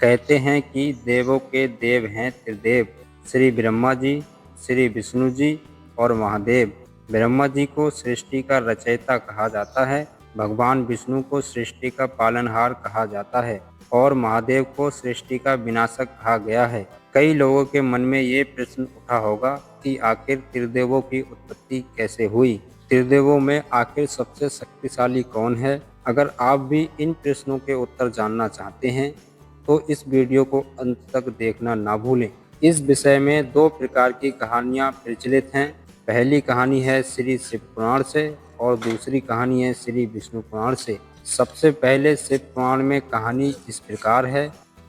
कहते हैं कि देवों के देव हैं त्रिदेव, श्री ब्रह्मा जी, श्री विष्णु जी और महादेव। ब्रह्मा जी को सृष्टि का रचयिता कहा जाता है, भगवान विष्णु को सृष्टि का पालनहार कहा जाता है और महादेव को सृष्टि का विनाशक कहा गया है। कई लोगों के मन में ये प्रश्न उठा होगा कि आखिर त्रिदेवों की उत्पत्ति कैसे हुई, त्रिदेवों में आखिर सबसे शक्तिशाली कौन है। अगर आप भी इन प्रश्नों के उत्तर जानना चाहते हैं तो इस वीडियो को अंत तक देखना ना भूलें। इस विषय में दो प्रकार की कहानियाँ प्रचलित हैं। पहली कहानी है श्री शिव पुराण से और दूसरी कहानी है श्री विष्णु पुराण से। सबसे पहले शिव पुराण में कहानी इस प्रकार है।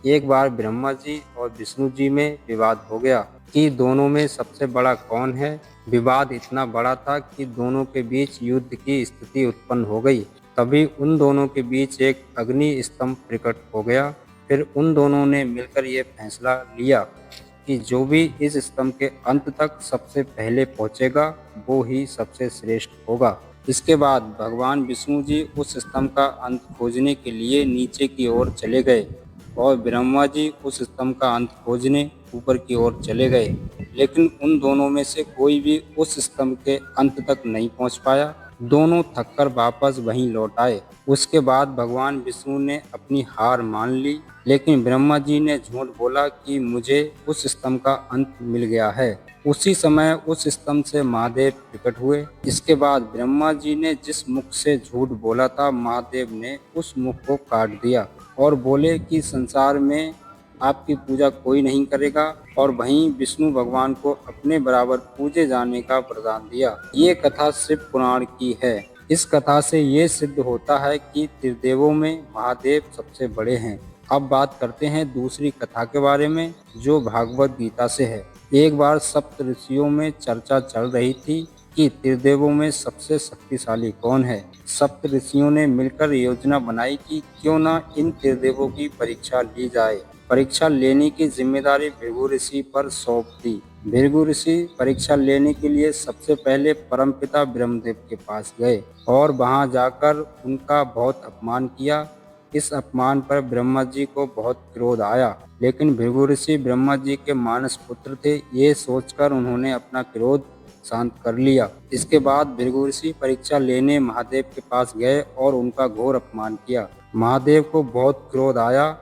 एक बार ब्रह्मा जी और विष्णु जी में विवाद हो गया कि दोनों में सबसे बड़ा कौन है। विवाद इतना बड़ा था कि दोनों के बीच युद्ध की स्थिति उत्पन्न हो गई। तभी उन दोनों के बीच एक अग्नि स्तंभ प्रकट हो गया। फिर उन दोनों ने मिलकर ये फैसला लिया कि जो भी इस स्तंभ के अंत तक सबसे पहले पहुंचेगा वो ही सबसे श्रेष्ठ होगा। इसके बाद भगवान विष्णु जी उस स्तंभ का अंत खोजने के लिए नीचे की ओर चले गए और ब्रह्मा जी उस स्तंभ का अंत खोजने ऊपर की ओर चले गए, लेकिन उन दोनों में से कोई भी उस स्तंभ के अंत तक नहीं पहुंच पाया। दोनों थककर वापस वहीं लौट आए। उसके बाद भगवान विष्णु ने अपनी हार मान ली, लेकिन ब्रह्मा जी ने झूठ बोला कि मुझे उस स्तंभ का अंत मिल गया है। उसी समय उस स्तंभ से महादेव प्रकट हुए। इसके बाद ब्रह्मा जी ने जिस मुख से झूठ बोला था, महादेव ने उस मुख को काट दिया और बोले कि संसार में आपकी पूजा कोई नहीं करेगा, और वहीं विष्णु भगवान को अपने बराबर पूजे जाने का वरदान दिया। ये कथा शिव पुराण की है। इस कथा से ये सिद्ध होता है कि त्रिदेवों में महादेव सबसे बड़े हैं। अब बात करते हैं दूसरी कथा के बारे में, जो भागवत गीता से है। एक बार सप्त ऋषियों में चर्चा चल रही थी कि त्रिदेवों में सबसे शक्तिशाली कौन है। सप्त ऋषियों ने मिलकर योजना बनाई कि क्यों न इन त्रिदेवों की परीक्षा ली जाए। परीक्षा लेने की जिम्मेदारी भृगु ऋषि पर सौंप दी। भृगु ऋषि परीक्षा लेने के लिए सबसे पहले परमपिता ब्रह्मदेव के पास गए और वहां जाकर उनका बहुत अपमान किया। इस अपमान पर ब्रह्मा जी को बहुत क्रोध आया, लेकिन भृगु ऋषि ब्रह्मा जी के मानस पुत्र थे, ये सोचकर उन्होंने अपना क्रोध शांत कर लिया। इसके बाद भृगु ऋषि परीक्षा लेने महादेव के पास गए और उनका घोर अपमान किया। महादेव को बहुत क्रोध आया।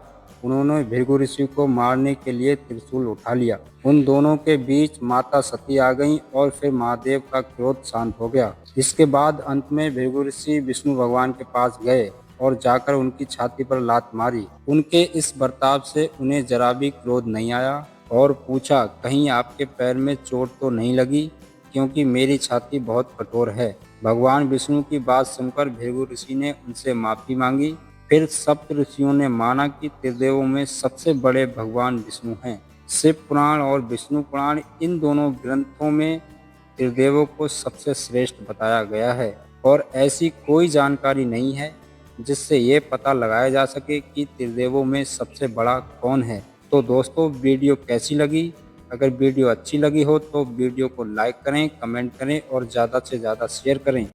उन्होंने भृगु ऋषि को मारने के लिए त्रिशूल उठा लिया। उन दोनों के बीच माता सती आ गईं और फिर महादेव का क्रोध शांत हो गया। इसके बाद अंत में भृगु ऋषि विष्णु भगवान के पास गए और जाकर उनकी छाती पर लात मारी। उनके इस बर्ताव से उन्हें जरा भी क्रोध नहीं आया और पूछा, कहीं आपके पैर में चोट तो नहीं लगी, क्योंकि मेरी छाती बहुत कठोर है। भगवान विष्णु की बात सुनकर भृगु ऋषि ने उनसे माफी मांगी। फिर सप्त ऋषियों ने माना कि त्रिदेवों में सबसे बड़े भगवान विष्णु हैं। शिव पुराण और विष्णु पुराण, इन दोनों ग्रंथों में त्रिदेवों को सबसे श्रेष्ठ बताया गया है और ऐसी कोई जानकारी नहीं है जिससे ये पता लगाया जा सके कि त्रिदेवों में सबसे बड़ा कौन है। तो दोस्तों, वीडियो कैसी लगी? अगर वीडियो अच्छी लगी हो तो वीडियो को लाइक करें, कमेंट करें और ज़्यादा से ज़्यादा शेयर करें।